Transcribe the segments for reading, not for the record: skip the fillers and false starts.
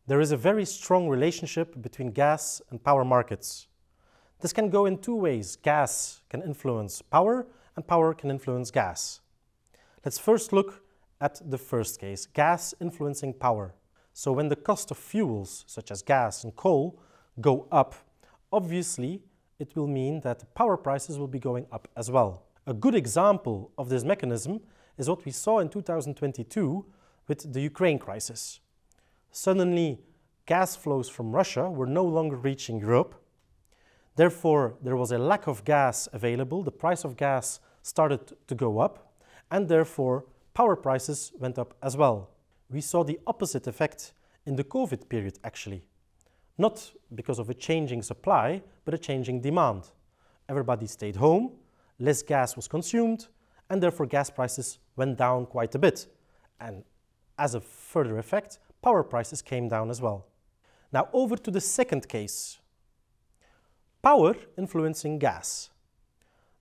There is a very strong relationship between gas and power markets. This can go in two ways. Gas can influence power, and power can influence gas. Let's first look at the first case, gas influencing power. So when the cost of fuels, such as gas and coal, go up, obviously it will mean that power prices will be going up as well. A good example of this mechanism is what we saw in 2022 with the Ukraine crisis. Suddenly, gas flows from Russia were no longer reaching Europe. Therefore, there was a lack of gas available, the price of gas started to go up, and therefore power prices went up as well. We saw the opposite effect in the COVID period actually. Not because of a changing supply, but a changing demand. Everybody stayed home, less gas was consumed, and therefore gas prices went down quite a bit. And as a further effect, power prices came down as well. Now over to the second case. Power influencing gas.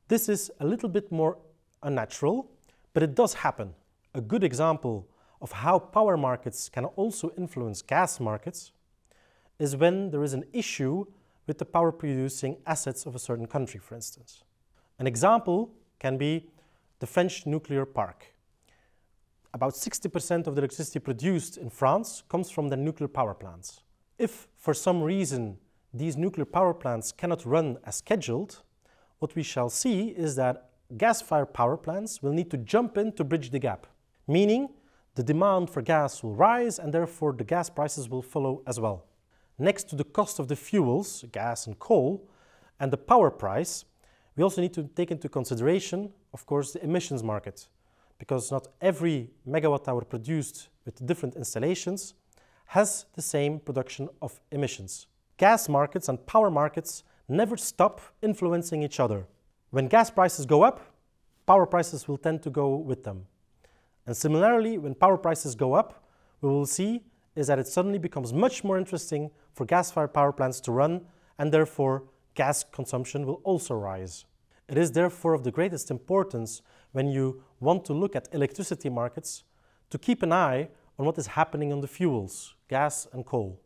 This is a little bit more unnatural, but it does happen. A good example of how power markets can also influence gas markets is when there is an issue with the power producing assets of a certain country, for instance. An example can be the French nuclear park. About 60% of the electricity produced in France comes from the nuclear power plants. If for some reason these nuclear power plants cannot run as scheduled, what we shall see is that gas-fired power plants will need to jump in to bridge the gap, meaning the demand for gas will rise and therefore the gas prices will follow as well. Next to the cost of the fuels, gas and coal, and the power price, we also need to take into consideration, of course, the emissions market, because not every megawatt hour produced with different installations has the same production of emissions. Gas markets and power markets never stop influencing each other. When gas prices go up, power prices will tend to go with them. And similarly, when power prices go up, we will see is that it suddenly becomes much more interesting for gas-fired power plants to run, and therefore gas consumption will also rise. It is therefore of the greatest importance when you want to look at electricity markets to keep an eye on what is happening on the fuels, gas and coal.